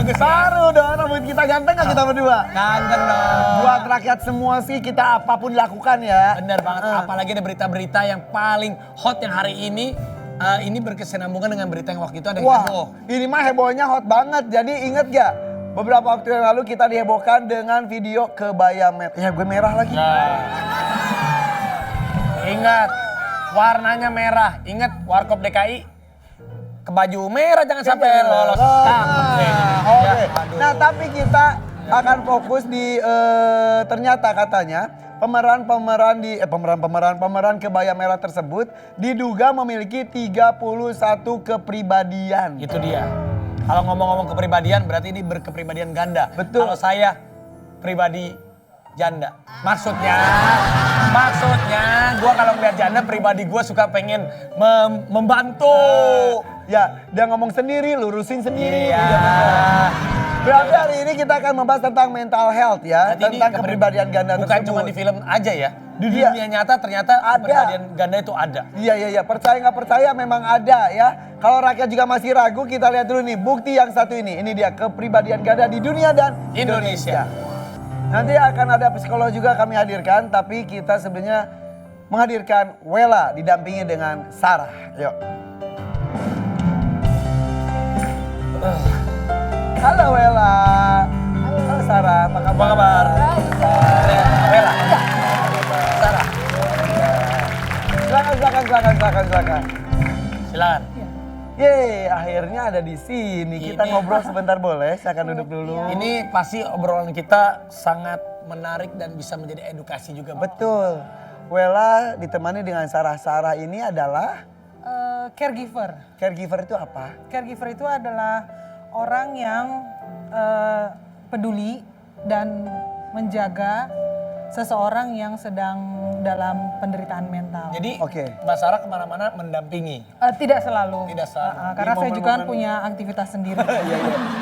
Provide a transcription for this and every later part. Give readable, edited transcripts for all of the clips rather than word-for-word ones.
bagus. Baru dong, rambut kita ganteng gak kita berdua? Ganteng dong. Buat rakyat semua sih kita apapun lakukan ya. Bener banget, apalagi ada berita-berita yang paling hot yang hari ini. Ini berkesinambungan dengan berita yang waktu itu ada Wah, heboh. ini mah hebohnya hot banget. Jadi inget gak? Beberapa waktu yang lalu kita dihebohkan dengan video kebaya merah. Ya gue merah lagi. Nah. Ingat, warnanya merah. Ingat Warkop DKI. Ke baju merah jangan sampai lolos. Oke. Nah tapi kita akan fokus di ternyata katanya pemeran kebaya merah tersebut diduga memiliki 31 kepribadian. Itu dia. Kalau ngomong-ngomong kepribadian berarti ini berkepribadian ganda. Betul. Kalau saya pribadi janda. Maksudnya gue kalau ngeliat janda pribadi gue suka pengen membantu. Ya, dia ngomong sendiri, lurusin sendiri. Iya. Berarti hari ini kita akan membahas tentang mental health ya, Berarti tentang ini kepribadian ganda bukan tersebut. cuma di film aja ya. Di Iya. dunia nyata ternyata Ada. kepribadian ganda itu ada. Iya, percaya nggak percaya memang ada ya. Kalau rakyat juga masih ragu, kita lihat dulu nih bukti yang satu ini. Ini dia kepribadian ganda di dunia dan Indonesia. Nanti akan ada psikolog juga kami hadirkan, tapi kita sebenarnya menghadirkan Wela didampingi dengan Sarah. Yuk. Halo Wela. Halo Sarah, apa kabar? Apa kabar? Wela. Sarah. Silakan. Silakan. Yeay, akhirnya ada di sini. Kita ngobrol sebentar boleh? Silakan duduk dulu. Ini pasti obrolan kita sangat menarik dan bisa menjadi edukasi juga. Betul. Wela ditemani dengan Sarah. Sarah ini adalah Caregiver. caregiver itu apa? Caregiver itu adalah orang yang peduli dan menjaga seseorang yang sedang dalam penderitaan mental. Jadi Oke. Mbak Sarah kemana-mana mendampingi. Tidak selalu. Tidak selalu. Karena Di saya juga kan momen-momen- punya aktivitas sendiri. Iya.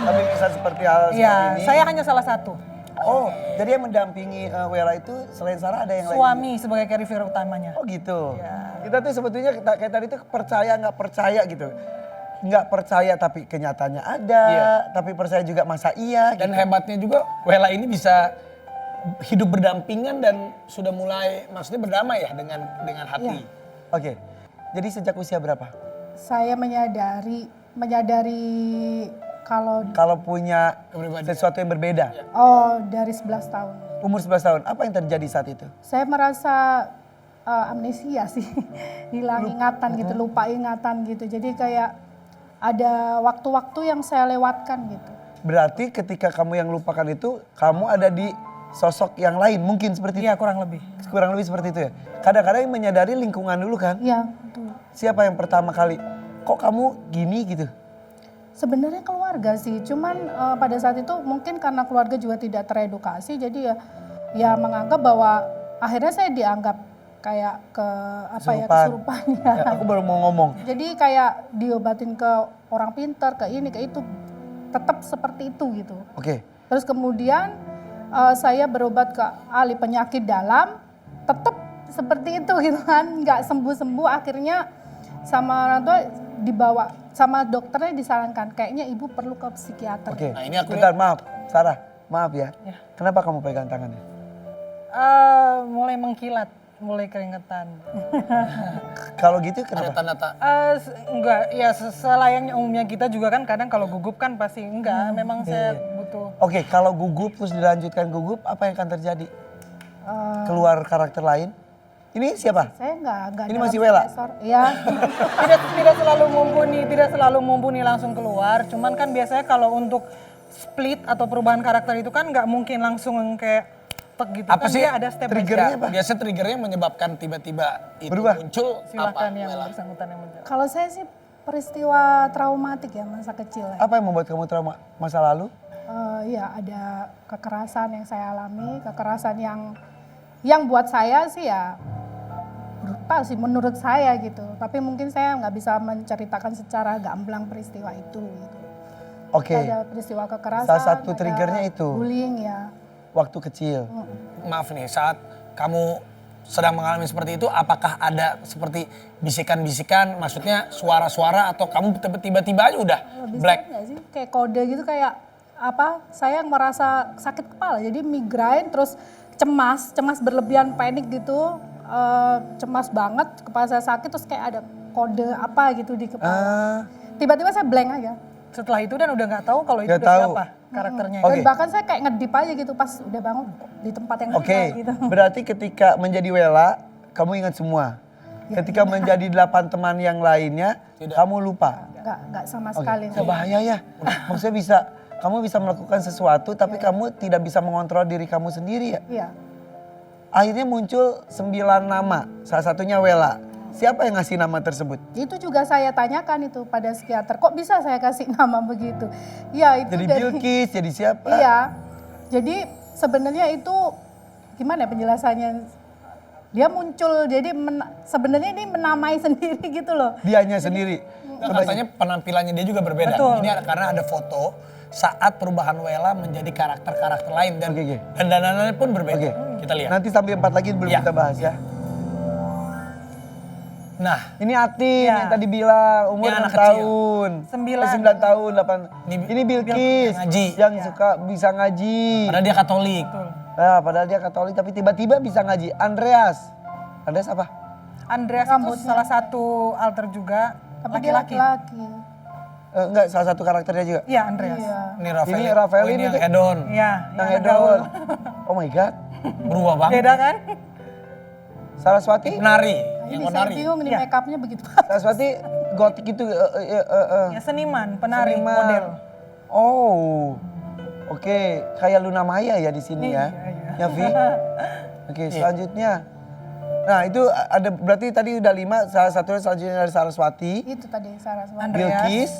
Tapi bisa seperti hal seperti Iya, ini. saya hanya salah satu. Oh, jadi yang mendampingi Wela itu selain Sarah ada yang lain? Suami sebagai caregiver utamanya. Oh gitu. Iya. Kita tuh sebetulnya kayak tadi tuh percaya nggak percaya gitu. Nggak percaya tapi kenyataannya ada. Iya. Tapi percaya juga masa iya. Dan gitu. hebatnya juga Wela ini bisa hidup berdampingan dan sudah mulai maksudnya berdamai ya dengan hati. Oke. Jadi sejak usia berapa? Saya menyadari kalau Punya Kepribadian. sesuatu yang berbeda. dari 11 tahun. Umur 11 tahun, apa yang terjadi saat itu? Saya merasa amnesia sih, hilang ingatan gitu, lupa ingatan gitu. Jadi kayak ada waktu-waktu yang saya lewatkan gitu. Berarti ketika kamu yang lupakan itu, kamu ada di sosok yang lain, mungkin seperti itu? Iya, kurang lebih. Kurang lebih seperti itu ya? Kadang-kadang yang menyadari lingkungan dulu kan? Iya, betul. Siapa yang pertama kali, kok kamu gini gitu? Sebenarnya keluarga sih, cuman pada saat itu mungkin karena keluarga juga tidak teredukasi, jadi ya menganggap bahwa akhirnya saya dianggap kayak kesurupan ya. Ya, aku baru mau ngomong. Jadi kayak diobatin ke orang pintar, ke ini, ke itu, tetap seperti itu gitu. Oke. Terus kemudian saya berobat ke ahli penyakit dalam, tetap seperti itu gitu kan, nggak sembuh-sembuh. Akhirnya sama orang tua dibawa, sama dokternya disarankan, kayaknya ibu perlu ke psikiater. Oke. Nah, ini aku Bentar, maaf. Sarah, maaf ya. Kenapa kamu pegang tangannya? Mulai mengkilat, mulai keringetan. Kalau gitu Ada kenapa? tanda-tanda. Enggak, ya selayaknya umumnya kita juga kan kadang kalau gugup kan pasti enggak. Memang saya butuh. Oke, kalau gugup terus dilanjutkan gugup, apa yang akan terjadi? Keluar karakter lain? Ini siapa? Saya nggak Ini dalam masih Wela? stresor. Iya. tidak selalu mumpuni langsung keluar. Cuman kan biasanya kalau untuk split atau perubahan karakter itu kan nggak mungkin langsung kayak tek gitu. Apa kan sih dia ada step by triggernya step. apa? Biasa triggernya menyebabkan tiba-tiba itu Berubah. muncul Silakan apa? yang Wela? bersangkutan yang menjawab. Kalau saya sih peristiwa traumatik ya masa kecil ya. Apa yang membuat kamu trauma masa lalu? Iya ada kekerasan yang saya alami, kekerasan yang buat saya sih ya brutal sih menurut saya gitu. Tapi mungkin saya nggak bisa menceritakan secara gamblang peristiwa itu gitu. Oke, Ada peristiwa kekerasan, salah satu ada triggernya itu bullying ya. waktu kecil. Maaf nih, saat kamu sedang mengalami seperti itu, apakah ada seperti bisikan-bisikan, maksudnya suara-suara atau kamu tiba-tiba aja udah Lebih black? sering nggak sih kayak kode gitu kayak saya merasa sakit kepala, jadi migrain, terus cemas berlebihan, panik gitu, cemas banget, kepala saya sakit, terus kayak ada kode apa gitu di kepala. Tiba-tiba saya blank aja. Setelah itu dan udah nggak tahu kalau itu Nggak udah tahu. siapa karakternya. Oke. Dan bahkan saya kayak ngedip aja gitu pas udah bangun di tempat yang Oke, beda gitu. berarti ketika menjadi Wela, kamu ingat semua. Ketika menjadi 8 teman yang lainnya, kamu lupa. Nggak sama Oke, sekali. kok bahaya ya. Maksudnya kamu bisa melakukan sesuatu tapi kamu tidak bisa mengontrol diri kamu sendiri ya. Iya. Akhirnya muncul 9 nama, salah satunya Wela. Siapa yang ngasih nama tersebut? Itu juga saya tanyakan itu pada psikiater, kok bisa saya kasih nama begitu? Iya itu Jadi dari, Bilkis, jadi siapa? iya, jadi sebenarnya itu gimana ya penjelasannya? Dia muncul, jadi sebenarnya ini menamai sendiri gitu loh. Dianya sendiri. Nah, katanya penampilannya dia juga berbeda. Betul. Ini karena ada foto saat perubahan Wela menjadi karakter-karakter lain dan Oke. dan dandanannya pun berbeda. Oke. Kita lihat. Nanti sampai 4 lagi belum Ya. kita bahas ya. Nah, Ini Atin Ya. yang tadi bilang umur Ini 6 anak kecil. tahun. 9. 9 tahun, 8. Ini Bilkis yang ngaji. yang suka bisa ngaji. padahal dia Katolik. Nah, padahal dia Katolik tapi tiba-tiba bisa ngaji. Andreas apa? Andreas itu salah satu alter juga Tapi dia laki-laki. laki-laki. Enggak, salah satu karakternya juga. Iya Andreas. Iya. Ini Rafael. Ini Rafael ini ini yang tuh. hedon. Iya. Yang yang Edon. Oh my god. Berubah banget. Beda kan? Saraswati? Penari. Yang Ini saya menari. bingung nih Iya. make upnya begitu. Saraswati gotik gitu. Ya seniman, penari, Seniman. model. Oh. Oke, kayak Luna Maya ya di sini ya. Iya. Ya, Vi. Oke, selanjutnya. Nah, itu ada berarti tadi udah 5, salah satunya selanjutnya dari Saraswati, Itu tadi Saraswati. Andreas. Bilkis,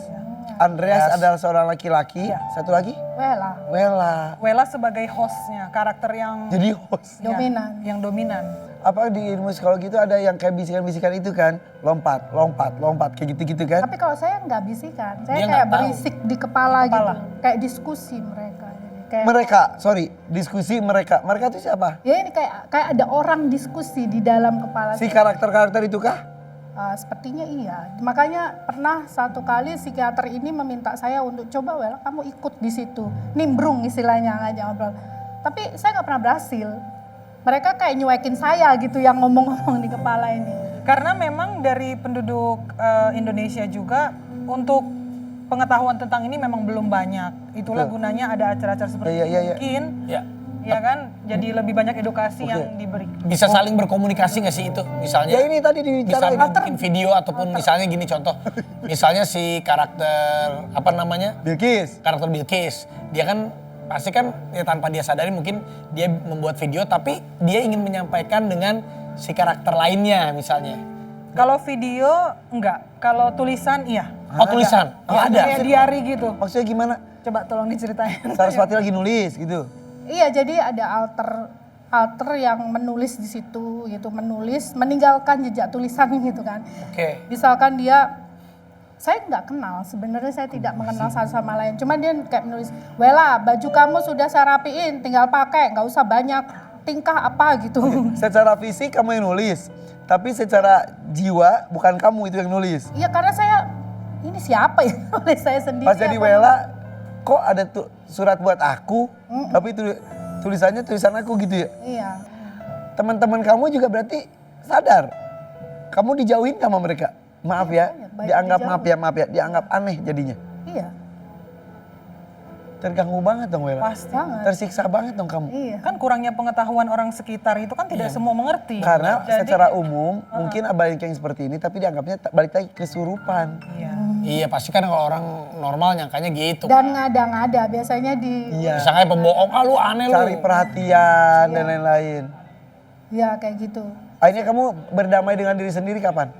Andreas adalah seorang laki-laki, Iya. satu lagi Wela, Wela. Wela sebagai hostnya, karakter yang Jadi host. ya, dominan. yang dominan. Apa di ilmu psikologi itu ada yang kayak bisikan-bisikan itu kan, lompat, kayak gitu-gitu kan? Tapi kalau saya nggak bisikan, saya Dia kayak nggak tahu. berisik di kepala, Kepala. gitu. Kayak diskusi mereka. Jadi kayak, Diskusi mereka itu siapa? ya ini kayak ada orang diskusi di dalam kepala. Si karakter-karakter itu kah? Sepertinya iya. Makanya pernah satu kali psikiater ini meminta saya untuk coba Wela kamu ikut di situ. Nimbrung istilahnya ngajak ngobrol. Tapi saya nggak pernah berhasil. Mereka kayak nyuekin saya gitu yang ngomong-ngomong di kepala ini. Karena memang dari penduduk Indonesia juga untuk pengetahuan tentang ini memang belum banyak. Itulah gunanya ada acara-acara seperti Iya, ini. iya, iya. Mungkin Ya. ya kan jadi lebih banyak edukasi yang diberikan. Bisa saling berkomunikasi nggak sih itu? Misalnya Ya ini tadi bisa dibicarain. bikin video ataupun misalnya gini contoh. Misalnya si karakter apa namanya? Bilkis. Karakter Bilkis. Dia kan pasti kan ya tanpa dia sadari mungkin dia membuat video tapi dia ingin menyampaikan dengan si karakter lainnya misalnya. Kalau video enggak, kalau tulisan iya. Oh tulisan? Oh Ya, ada. kayak diary gitu. Maksudnya gimana? Coba tolong diceritain. Saraswati lagi nulis gitu. Iya, jadi ada alter yang menulis di situ gitu, meninggalkan jejak tulisan gitu kan. Oke. Misalkan dia, saya nggak kenal, sebenarnya saya tidak mengenal satu sama lain. Cuma dia kayak menulis, Wela baju kamu sudah saya rapiin, tinggal pakai, nggak usah banyak tingkah apa gitu. Secara fisik kamu yang nulis, tapi secara jiwa bukan kamu itu yang nulis. Iya karena saya, ini siapa ya oleh saya sendiri. Pas jadi apa- Wela, kok ada surat buat aku, tapi tulisannya tulisan aku gitu ya. Iya, Teman-teman kamu juga berarti sadar, kamu dijauhin sama mereka. Maaf ya, banyak dianggap dijauh. maaf ya, dianggap aneh jadinya. iya, Terganggu banget dong Wela. Pasti. banget. Tersiksa banget dong kamu. Iya. Kan kurangnya pengetahuan orang sekitar itu kan tidak semua mengerti. Karena Jadi- secara umum mungkin banyak yang seperti ini tapi dianggapnya balik lagi kesurupan. Iya. Iya pasti kan kalau orang normal nyangkanya gitu. Dan ngada-ngada biasanya di, Iya. Misalnya pembohong, ah lu aneh lu. Cari perhatian dan lain-lain. ya kayak gitu. Akhirnya kamu berdamai dengan diri sendiri kapan?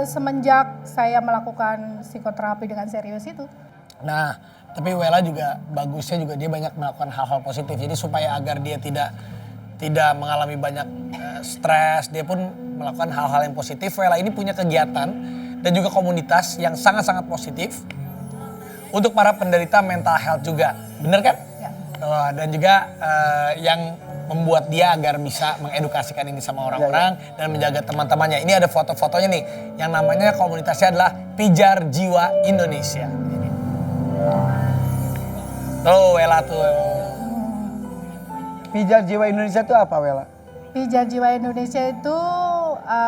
Semenjak saya melakukan psikoterapi dengan serius itu. Nah, tapi Wela juga bagusnya juga dia banyak melakukan hal-hal positif. Jadi supaya agar dia tidak mengalami banyak stres, dia pun melakukan hal-hal yang positif. Wela ini punya kegiatan dan juga komunitas yang sangat-sangat positif untuk para penderita mental health juga. Bener kan? Ya. Dan juga yang membuat dia agar bisa mengedukasikan ini sama orang-orang dan menjaga teman-temannya. Ini ada foto-fotonya nih, yang namanya komunitasnya adalah Pijar Jiwa Indonesia. Wela tuh. Pijar Jiwa Indonesia itu apa, Wela? Pijar Jiwa Indonesia itu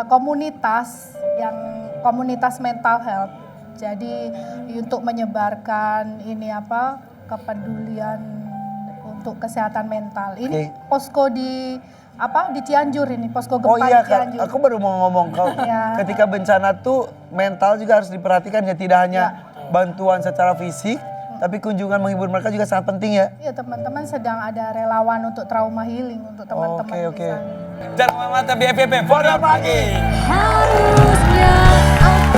komunitas mental health. Jadi untuk menyebarkan kepedulian untuk kesehatan mental. Ini posko di Cianjur ini, posko gempa di Cianjur. aku baru mau ngomong ketika bencana tuh mental juga harus diperhatikan ya, tidak hanya bantuan secara fisik, tapi kunjungan menghibur mereka juga sangat penting ya. Iya, teman-teman sedang ada relawan untuk trauma healing untuk teman-teman di sana. Jangan mata BFF, Pagi. Harusnya